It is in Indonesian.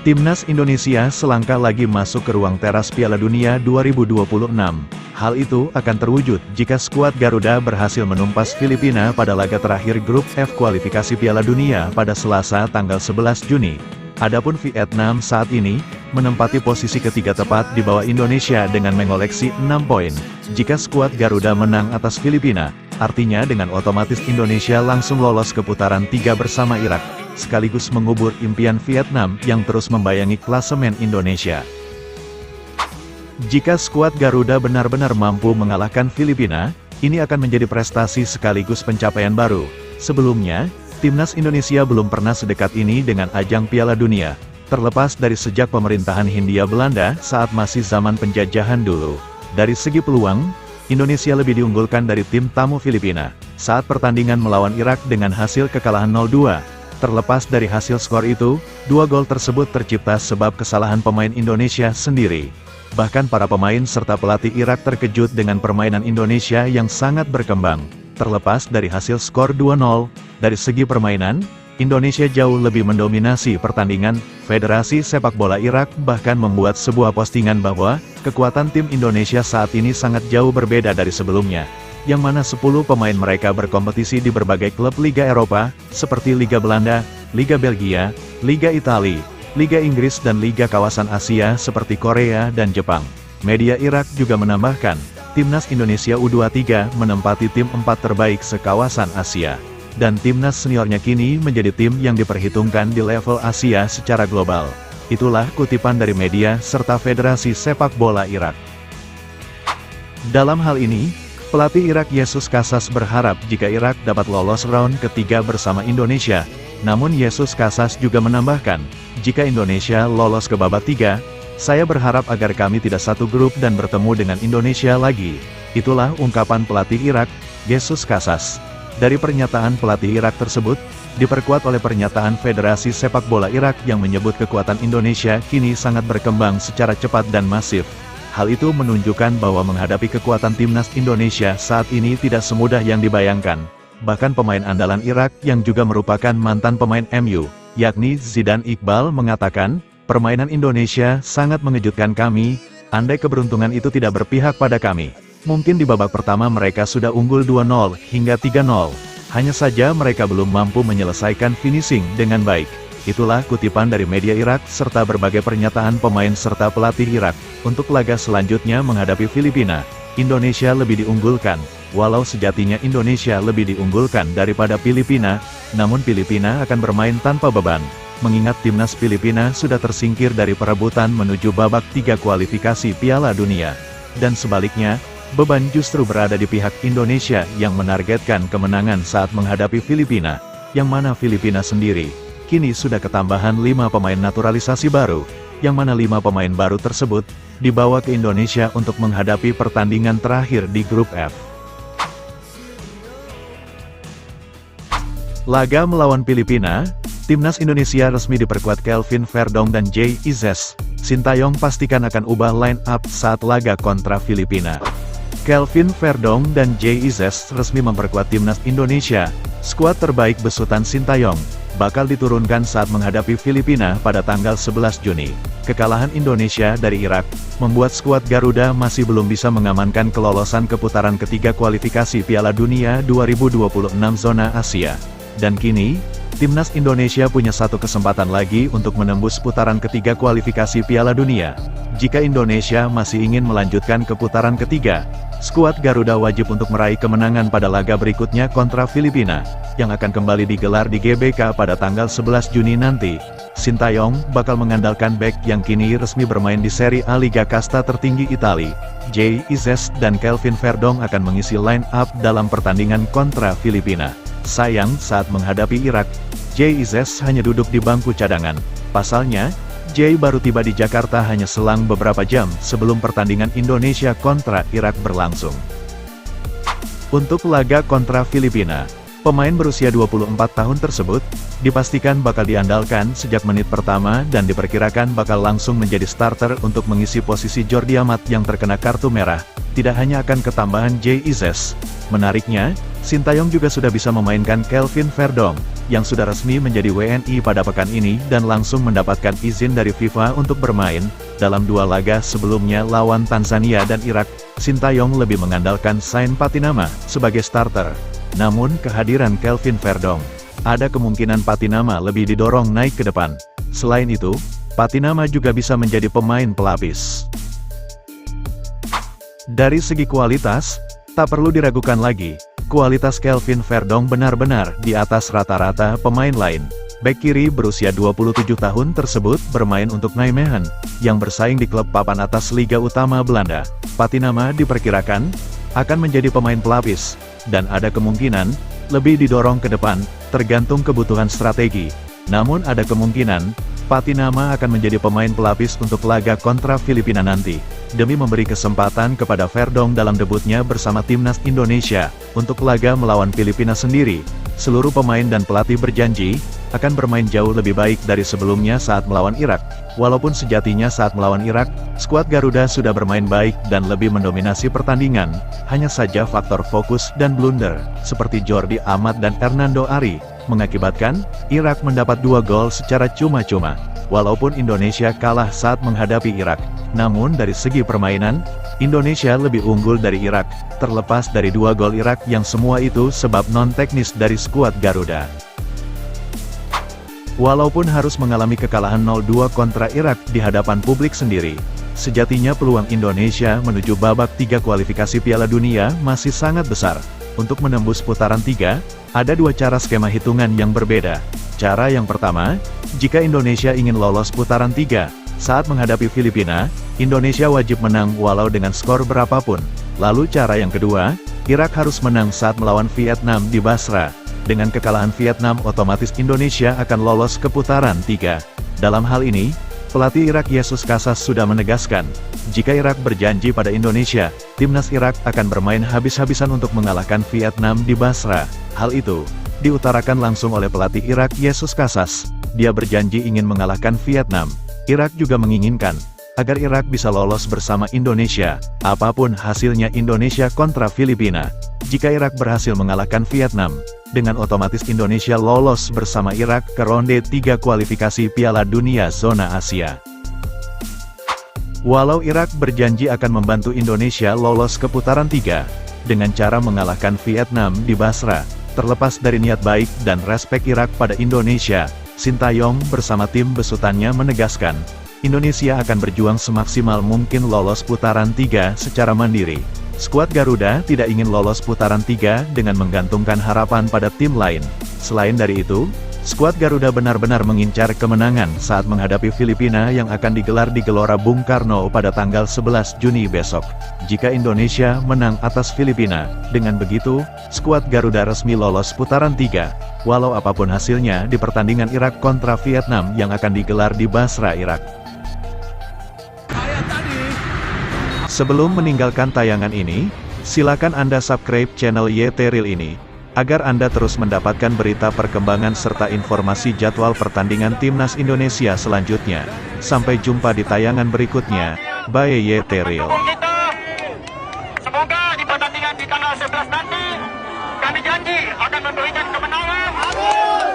Timnas Indonesia selangkah lagi masuk ke ruang teras Piala Dunia 2026. Hal itu akan terwujud jika skuad Garuda berhasil menumpas Filipina pada laga terakhir grup F kualifikasi Piala Dunia pada Selasa tanggal 11 Juni. Adapun Vietnam saat ini menempati posisi ketiga tepat di bawah Indonesia dengan mengoleksi 6 poin. Jika skuad Garuda menang atas Filipina, artinya dengan otomatis Indonesia langsung lolos ke putaran 3 bersama Irak, sekaligus mengubur impian Vietnam yang terus membayangi klasemen Indonesia. Jika skuad Garuda benar-benar mampu mengalahkan Filipina, ini akan menjadi prestasi sekaligus pencapaian baru. Sebelumnya, Timnas Indonesia belum pernah sedekat ini dengan ajang Piala Dunia, terlepas dari sejak pemerintahan Hindia Belanda saat masih zaman penjajahan dulu. Dari segi peluang, Indonesia lebih diunggulkan dari tim tamu Filipina, saat pertandingan melawan Irak dengan hasil kekalahan 0-2. Terlepas dari hasil skor itu, 2 gol tersebut tercipta sebab kesalahan pemain Indonesia sendiri. Bahkan para pemain serta pelatih Irak terkejut dengan permainan Indonesia yang sangat berkembang. Terlepas dari hasil skor 2-0, dari segi permainan, Indonesia jauh lebih mendominasi pertandingan. Federasi Sepak Bola Irak bahkan membuat sebuah postingan bahwa kekuatan tim Indonesia saat ini sangat jauh berbeda dari sebelumnya, yang mana 10 pemain mereka berkompetisi di berbagai klub Liga Eropa, seperti Liga Belanda, Liga Belgia, Liga Italia, Liga Inggris dan Liga kawasan Asia seperti Korea dan Jepang. Media Irak juga menambahkan, Timnas Indonesia U23 menempati tim 4 terbaik sekawasan Asia. Dan timnas seniornya kini menjadi tim yang diperhitungkan di level Asia secara global. Itulah kutipan dari media serta Federasi Sepak Bola Irak. Dalam hal ini, pelatih Irak Yesus Casas berharap jika Irak dapat lolos round ketiga bersama Indonesia. Namun Yesus Casas juga menambahkan, jika Indonesia lolos ke babak 3, saya berharap agar kami tidak satu grup dan bertemu dengan Indonesia lagi. Itulah ungkapan pelatih Irak, Yesus Casas. Dari pernyataan pelatih Irak tersebut, diperkuat oleh pernyataan Federasi Sepak Bola Irak yang menyebut kekuatan Indonesia kini sangat berkembang secara cepat dan masif. Hal itu menunjukkan bahwa menghadapi kekuatan timnas Indonesia saat ini tidak semudah yang dibayangkan. Bahkan pemain andalan Irak yang juga merupakan mantan pemain MU, yakni Zidane Iqbal mengatakan, permainan Indonesia sangat mengejutkan kami, andai keberuntungan itu tidak berpihak pada kami. Mungkin di babak pertama mereka sudah unggul 2-0 hingga 3-0. Hanya saja mereka belum mampu menyelesaikan finishing dengan baik. Itulah kutipan dari media Irak serta berbagai pernyataan pemain serta pelatih Irak. Untuk laga selanjutnya menghadapi Filipina, Indonesia lebih diunggulkan. Walau sejatinya Indonesia lebih diunggulkan daripada Filipina, namun Filipina akan bermain tanpa beban. Mengingat timnas Filipina sudah tersingkir dari perebutan menuju babak 3 kualifikasi Piala Dunia. Dan sebaliknya, beban justru berada di pihak Indonesia yang menargetkan kemenangan saat menghadapi Filipina, yang mana Filipina sendiri kini sudah ketambahan 5 pemain naturalisasi baru, yang mana 5 pemain baru tersebut dibawa ke Indonesia untuk menghadapi pertandingan terakhir di grup F. Laga melawan Filipina, timnas Indonesia resmi diperkuat Kelvin Verdong dan Jay Izzes. Sintayong pastikan akan ubah line up saat laga kontra Filipina. Kelvin Verdong dan Jay Izzes resmi memperkuat timnas Indonesia. Skuad terbaik besutan Sintayong bakal diturunkan saat menghadapi Filipina pada tanggal 11 Juni. Kekalahan Indonesia dari Irak membuat skuad Garuda masih belum bisa mengamankan kelolosan ke putaran ketiga kualifikasi Piala Dunia 2026 zona Asia. Dan kini, timnas Indonesia punya satu kesempatan lagi untuk menembus putaran ketiga kualifikasi Piala Dunia. Jika Indonesia masih ingin melanjutkan ke putaran ketiga, skuad Garuda wajib untuk meraih kemenangan pada laga berikutnya kontra Filipina, yang akan kembali digelar di GBK pada tanggal 11 Juni nanti. Sintayong bakal mengandalkan bek yang kini resmi bermain di Serie A Liga Kasta tertinggi Italia. Jay Izzes dan Kelvin Verdong akan mengisi line up dalam pertandingan kontra Filipina. Sayang, saat menghadapi Irak, Jay Izzes hanya duduk di bangku cadangan. Pasalnya, Jay baru tiba di Jakarta hanya selang beberapa jam sebelum pertandingan Indonesia kontra Irak berlangsung. Untuk laga kontra Filipina, pemain berusia 24 tahun tersebut dipastikan bakal diandalkan sejak menit pertama dan diperkirakan bakal langsung menjadi starter untuk mengisi posisi Jordi Amat yang terkena kartu merah. tidak hanya akan ketambahan Jay Izes. Menariknya, Sintayong juga sudah bisa memainkan Kelvin Verdong, yang sudah resmi menjadi WNI pada pekan ini dan langsung mendapatkan izin dari FIFA untuk bermain. Dalam 2 laga sebelumnya lawan Tanzania dan Irak, Sintayong lebih mengandalkan Sain Patinama sebagai starter. Namun kehadiran Kelvin Verdong, ada kemungkinan Patinama lebih didorong naik ke depan. Selain itu, Patinama juga bisa menjadi pemain pelapis. Dari segi kualitas, tak perlu diragukan lagi, kualitas Kelvin Verdong benar-benar di atas rata-rata pemain lain. Bek kiri berusia 27 tahun tersebut bermain untuk Nijmegen, yang bersaing di klub papan atas Liga Utama Belanda. Patinama diperkirakan akan menjadi pemain pelapis, dan ada kemungkinan lebih didorong ke depan, tergantung kebutuhan strategi. Namun ada kemungkinan Patinama akan menjadi pemain pelapis untuk laga kontra Filipina nanti, demi memberi kesempatan kepada Verdong dalam debutnya bersama timnas Indonesia. Untuk laga melawan Filipina sendiri, seluruh pemain dan pelatih berjanji akan bermain jauh lebih baik dari sebelumnya saat melawan Irak. Walaupun sejatinya saat melawan Irak, skuad Garuda sudah bermain baik dan lebih mendominasi pertandingan, hanya saja faktor fokus dan blunder, seperti Jordi Amat dan Hernando Ari, mengakibatkan Irak mendapat 2 gol secara cuma-cuma. Walaupun Indonesia kalah saat menghadapi Irak, namun dari segi permainan, Indonesia lebih unggul dari Irak, terlepas dari 2 gol Irak yang semua itu sebab non-teknis dari skuad Garuda. Walaupun harus mengalami kekalahan 0-2 kontra Irak di hadapan publik sendiri, sejatinya peluang Indonesia menuju babak 3 kualifikasi Piala Dunia masih sangat besar. Untuk menembus putaran 3, ada 2 cara skema hitungan yang berbeda. Cara yang pertama, jika Indonesia ingin lolos putaran 3, saat menghadapi Filipina, Indonesia wajib menang walau dengan skor berapapun. Lalu cara yang kedua, Irak harus menang saat melawan Vietnam di Basra. Dengan kekalahan Vietnam otomatis Indonesia akan lolos ke putaran 3. Dalam hal ini, pelatih Irak Jesus Casas sudah menegaskan, jika Irak berjanji pada Indonesia, timnas Irak akan bermain habis-habisan untuk mengalahkan Vietnam di Basra. Hal itu diutarakan langsung oleh pelatih Irak Jesus Casas. Dia berjanji ingin mengalahkan Vietnam. Irak juga menginginkan agar Irak bisa lolos bersama Indonesia, apapun hasilnya Indonesia kontra Filipina. Jika Irak berhasil mengalahkan Vietnam, dengan otomatis Indonesia lolos bersama Irak ke ronde 3 kualifikasi Piala Dunia Zona Asia. Walau Irak berjanji akan membantu Indonesia lolos ke putaran 3, dengan cara mengalahkan Vietnam di Basra, terlepas dari niat baik dan respek Irak pada Indonesia, Sintayong bersama tim besutannya menegaskan, Indonesia akan berjuang semaksimal mungkin lolos putaran 3 secara mandiri. Skuad Garuda tidak ingin lolos putaran 3 dengan menggantungkan harapan pada tim lain. Selain dari itu, skuad Garuda benar-benar mengincar kemenangan saat menghadapi Filipina yang akan digelar di Gelora Bung Karno pada tanggal 11 Juni besok. Jika Indonesia menang atas Filipina, dengan begitu, skuad Garuda resmi lolos putaran 3. Walau apapun hasilnya di pertandingan Irak kontra Vietnam yang akan digelar di Basra, Irak. Sebelum meninggalkan tayangan ini, silakan Anda subscribe channel YT Real ini, agar Anda terus mendapatkan berita perkembangan serta informasi jadwal pertandingan Timnas Indonesia selanjutnya. Sampai jumpa di tayangan berikutnya. Bye YT Real. Semoga di pertandingan di tanggal 11 nanti, kami janji akan memberikan